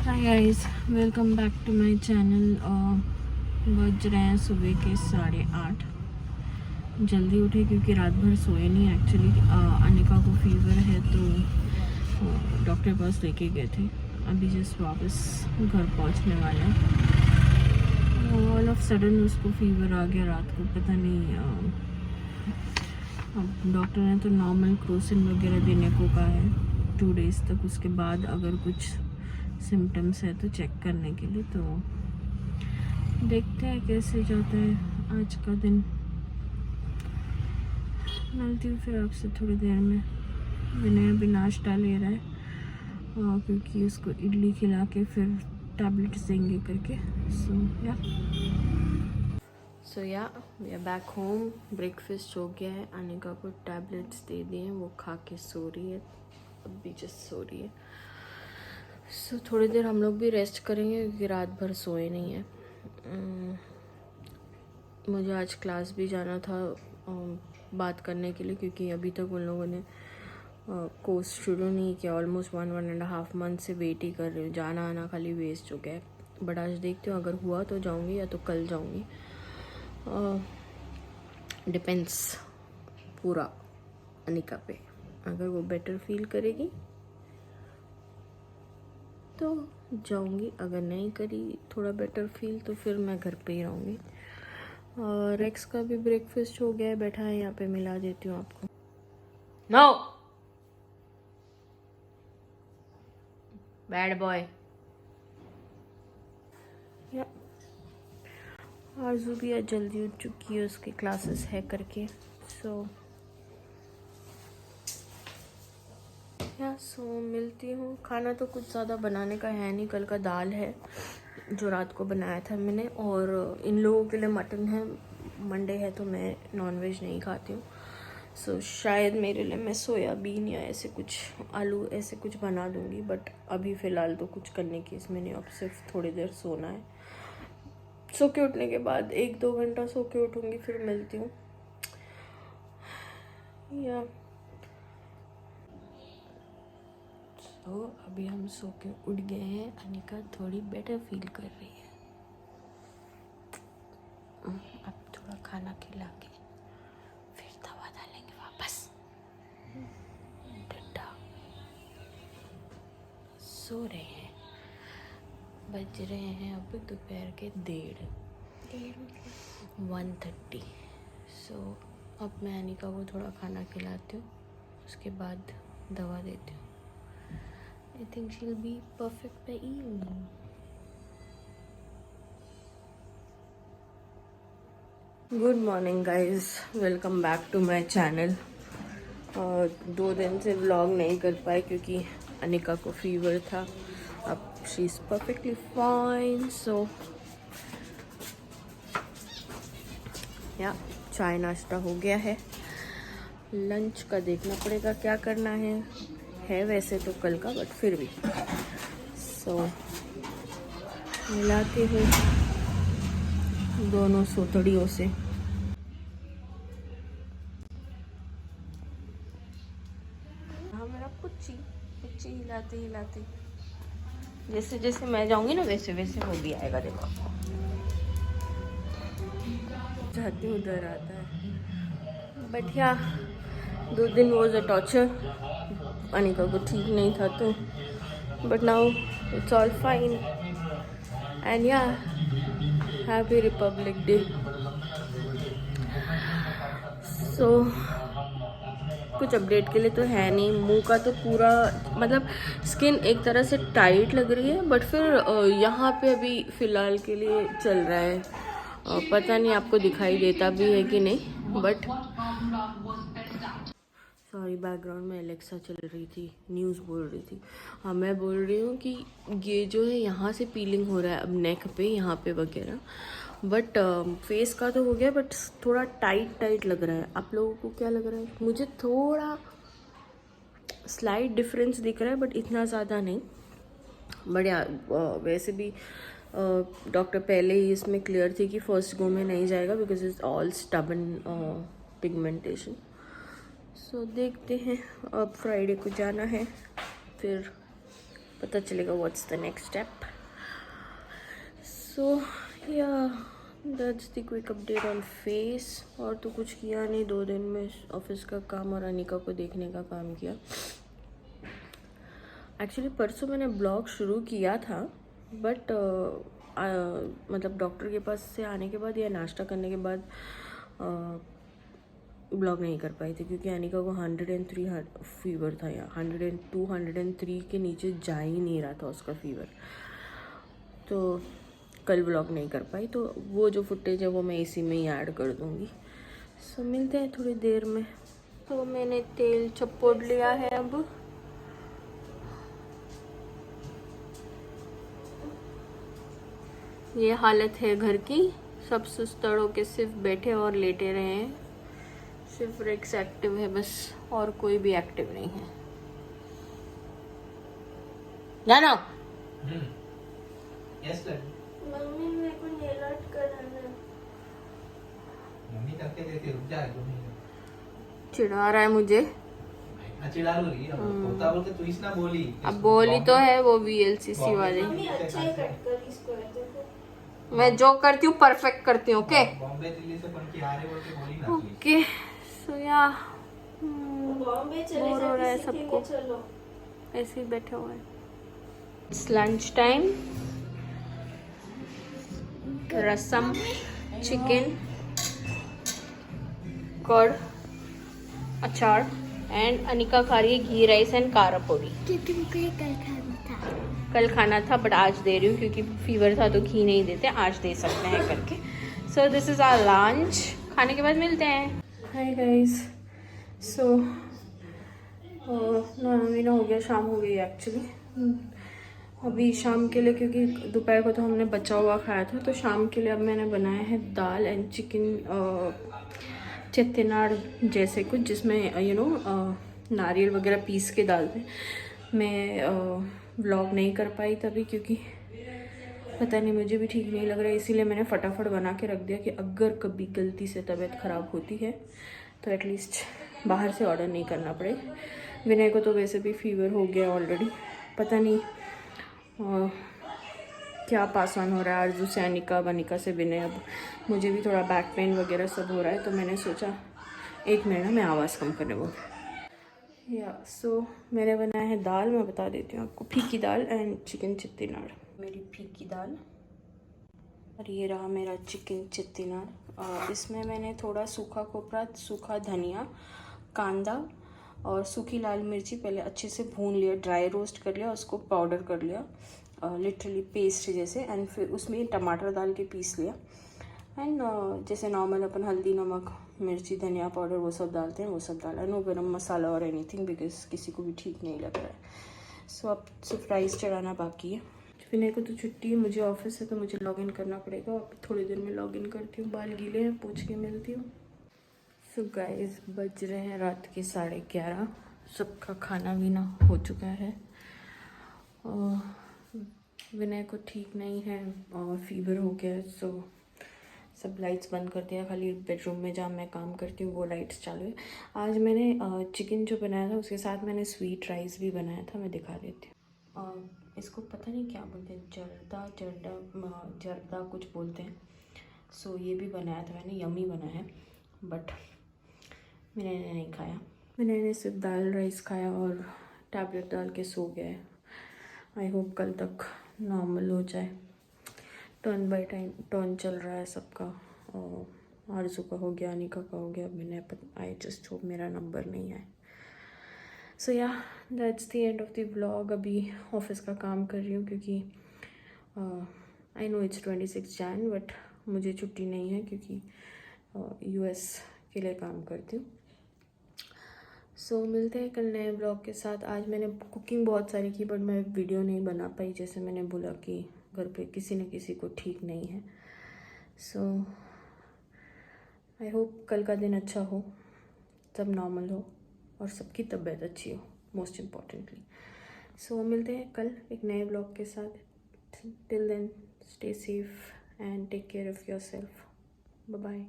Hi guys, welcome back to my channel. बज रहे हैं सुबह के 8:30। जल्दी उठे क्योंकि रात भर सोए नहीं एक्चुअली। अनिका को फीवर है तो डॉक्टर के पास लेके गए थे। अभी जस्ट वापस घर पहुंचने वाले हैं। ऑल ऑफ सडन उसको फीवर आ गया रात को, पता नहीं। अब डॉक्टर ने तो नॉर्मल क्रोसिन वगैरह देने को कहा है 2 डेज़ तक। उसके बाद अगर कुछ सिम्टम्स है तो चेक करने के लिए। तो देखते हैं कैसे जाता है आज का दिन। मिलती हूँ फिर आपसे थोड़ी देर में। विनय अभी नाश्ता ले रहा है क्योंकि उसको इडली खिला के फिर टैबलेट्स देंगे करके। सो या we are back home. Breakfast हो गया है। अनिका को टैबलेट्स दे दिए हैं, वो खा के सो रही है। अभी जस्ट सो रही है। सो थोड़ी देर हम लोग भी रेस्ट करेंगे क्योंकि रात भर सोए नहीं है। मुझे आज क्लास भी जाना था बात करने के लिए, क्योंकि अभी तक उन लोगों ने कोर्स शुरू नहीं किया। ऑलमोस्ट 1.5 मंथ से वेट ही कर रही हूँ। जाना आना खाली वेस्ट हो गया है। बट आज देखती हूँ, अगर हुआ तो जाऊँगी या तो कल जाऊँगी। डिपेंड्स पूरा अनिका पे। अगर वो बेटर फील करेगी तो जाऊंगी, अगर नहीं करी थोड़ा बेटर फील तो फिर मैं घर पे ही रहूँगी। और रेक्स का भी ब्रेकफास्ट हो गया है, बैठा है यहाँ पे, मिला देती हूँ आपको। No bad boy. आरजू भी आज जल्दी उठ चुकी है, उसकी क्लासेस है करके। सो मिलती हूँ। खाना तो कुछ ज़्यादा बनाने का है नहीं, कल का दाल है जो रात को बनाया था मैंने, और इन लोगों के लिए मटन है। मंडे है तो मैं नॉनवेज नहीं खाती हूँ। सो शायद मेरे लिए मैं सोयाबीन या ऐसे कुछ आलू ऐसे कुछ बना दूँगी। बट अभी फ़िलहाल तो कुछ करने की इसमें नहीं। अब सिर्फ थोड़ी देर सोना है। सो के उठने के बाद 1-2 घंटा सो के उठूँगी, फिर मिलती हूँ। या तो अभी हम सो के उठ गए हैं। अनिका थोड़ी बेटर फील कर रही है। अब थोड़ा खाना खिला के फिर दवा डालेंगे वापस। डड्डा सो रहे हैं। बज रहे हैं अब दोपहर के 1:30। सो अब मैं अनिका को थोड़ा खाना खिलाती हूँ, उसके बाद दवा देती हूँ। I think she'll be perfect by evening. Good morning guys, welcome back to my channel. 2 दिन से व्लॉग नहीं कर पाए क्योंकि अनिका को फीवर था। अब शी इज़ परफेक्टली फाइन। सो या चाय नाश्ता हो गया है। लंच का देखना पड़ेगा क्या करना है वैसे तो कल का, बट फिर भी। सो मिलाती हूँ दोनों सोतड़ियों से। हाँ, मेरा पुच्ची हिलाते हिलाते, जैसे जैसे मैं जाऊंगी ना वैसे वैसे वो भी आएगा। देखो जाते उधर आता है। बट या 2 दिन वॉज अ टॉर्चर। अनिका को ठीक नहीं था तो, but now it's all fine. And या हैप्पी रिपब्लिक डे। सो कुछ अपडेट के लिए तो है नहीं। मुंह का तो पूरा मतलब स्किन एक तरह से टाइट लग रही है, बट फिर यहाँ पे अभी फ़िलहाल के लिए चल रहा है। पता नहीं आपको दिखाई देता भी है कि नहीं, बट सॉरी बैकग्राउंड में एलेक्सा चल रही थी, न्यूज़ बोल रही थी। हाँ, मैं बोल रही हूँ कि ये जो है यहाँ से पीलिंग हो रहा है अब नेक पे, यहाँ पे वगैरह। बट फेस का तो हो गया, बट थोड़ा टाइट लग रहा है। आप लोगों को क्या लग रहा है? मुझे थोड़ा स्लाइट डिफरेंस दिख रहा है, बट इतना ज़्यादा नहीं। बट यार वैसे भी डॉक्टर पहले ही इसमें क्लियर थी कि फर्स्ट गो में नहीं जाएगा because it's all stubborn pigmentation. So देखते हैं, अब फ्राइडे को जाना है, फिर पता चलेगा व्हाट्स द नेक्स्ट स्टेप. सो या that's the quick update on face. और तो कुछ किया नहीं, 2 दिन में ऑफिस का काम और अनिका को देखने का काम किया. एक्चुअली परसों मैंने ब्लॉग शुरू किया था, बट मतलब डॉक्टर के पास से आने के बाद या नाश्ता करने के बाद ब्लॉग नहीं कर पाई थी, क्योंकि अनिका को 103 फीवर था, या 102 103 के नीचे जा ही नहीं रहा था उसका फीवर. तो कल ब्लॉग नहीं कर पाई, तो वो जो फुटेज है वो मैं इसी में ही ऐड कर दूँगी. सो मिलते हैं थोड़ी देर में. तो मैंने तेल चपोड़ लिया है. अब ये हालत है घर की. सब सुस्तड़ों के सिर्फ बैठे और लेटे रहे हैं. सिर्फ रेक्स एक्टिव है बस, और कोई भी एक्टिव नहीं है. जानो मम्मी मेरे को नेल आर्ट कराना है. मम्मी करके देती, रुक जा 2 मिनट. चिढ़ा रहा है मुझे. चिढ़ा रही है. होता बोल के तू इस ना बोली. अब बोली तो है वो VLCC वाले. मम्मी अच्छा ही कट कर इसको. मैं जो करती हूँ परफेक्ट करती हूँ. ओके बॉम्बे दिल्ली से कौन की आ रहे बोल के बोली ना. ओके. सो या बॉम्बे चले बोर हो रहा है जाके सबको. सीखेंगे, चलो. ऐसे ही बैठे हुए हैं. It's lunch time. Rasam, chicken, curd, अचार एंड अनिका खा रही है घी राइस एंड कारा पोड़ी. कल खाना था बट आज दे रही हूँ क्योंकि फीवर था तो घी नहीं देते, आज दे सकते हैं करके. So this is our lunch. खाने के बाद मिलते हैं. Hi guys. सो ना हो गया, शाम हो गई एक्चुअली. अभी शाम के लिए, क्योंकि दोपहर को तो हमने बचा हुआ खाया था, तो शाम के लिए अब मैंने बनाया है दाल एंड चिकन चेट्टिनाड़ जैसे कुछ, जिसमें नारियल वगैरह पीस के डालते हैं. मैं व्लॉग नहीं कर पाई तभी, क्योंकि पता नहीं मुझे भी ठीक नहीं लग रहा है, इसीलिए मैंने फटाफट बना के रख दिया कि अगर कभी गलती से तबीयत ख़राब होती है तो एटलीस्ट बाहर से ऑर्डर नहीं करना पड़े. विनय को तो वैसे भी फीवर हो गया ऑलरेडी. पता नहीं क्या पास ऑन हो रहा है. आरजू से अनिका, अनिका से विनय. अब मुझे भी थोड़ा बैक पेन वगैरह सब हो रहा है, तो मैंने सोचा 1 मिनट में आवाज़ कम करने वो. सो मैंने बनाया है दाल. मैं बता देती हूँ आपको. फीकी दाल एंड चिकन चेट्टिनाड़. मेरी फीकी दाल और ये रहा मेरा चिकन चेट्टिनाड़. इसमें मैंने थोड़ा सूखा खोपरा, सूखा धनिया, कांदा और सूखी लाल मिर्ची पहले अच्छे से भून लिया, ड्राई रोस्ट कर लिया, उसको पाउडर कर लिया, लिटरली पेस्ट जैसे. एंड फिर उसमें टमाटर डाल के पीस लिया. एंड जैसे नॉर्मल अपन हल्दी, नमक, मिर्ची, धनिया पाउडर वो सब डालते हैं, वो सब डाला. नो गरम मसाला और एनीथिंग, बिकॉज किसी को भी ठीक नहीं लग रहा है. सो अब सिर्फ राइस चढ़ाना बाकी है. विनय को तो छुट्टी है, मुझे ऑफिस है, तो मुझे लॉगिन करना पड़ेगा. अब थोड़ी देर में लॉगिन करती हूँ. बाल गीले हैं, पूछ के मिलती हूँ. सो गाइस बज रहे हैं रात के 11:30. सबका खाना पीना हो चुका है. विनय को ठीक नहीं है और फीवर हो गया है, सो सब लाइट्स बंद कर दिया. खाली बेडरूम में जहाँ मैं काम करती हूँ वो लाइट्स चालू है. आज मैंने चिकन जो बनाया था उसके साथ मैंने स्वीट राइस भी बनाया था. मैं दिखा देती हूँ. इसको पता नहीं क्या बोलते हैं, जर्दा कुछ बोलते हैं. सो ये भी बनाया था मैंने. यमी बना है, बट मैंने नहीं खाया. मैंने सिर्फ दाल राइस खाया और टैबलेट डाल के सो गया है. आई होप कल तक नॉर्मल हो जाए. टर्न बाय टर्न चल रहा है सबका. और आरजू का हो गया, अनिका का हो गया. मैंने आई जस्ट होप मेरा नंबर नहीं आए. सो या that's the end of the vlog. अभी ऑफिस का काम कर रही हूँ क्योंकि I know it's 26 Jain, but मुझे छुट्टी नहीं है क्योंकि US के लिए काम करती हूँ. सो मिलते हैं कल नए ब्लॉग के साथ. आज मैंने कुकिंग बहुत सारी की, बट मैं वीडियो नहीं बना पाई. जैसे मैंने बोला कि घर पे किसी न किसी को ठीक नहीं है. सो आई होप कल का दिन अच्छा हो, सब नॉर्मल हो और सबकी तबीयत अच्छी हो, मोस्ट इम्पॉर्टेंटली. सो मिलते हैं कल एक नए ब्लॉग के साथ. Till then stay safe and take care of your self. Bye bye.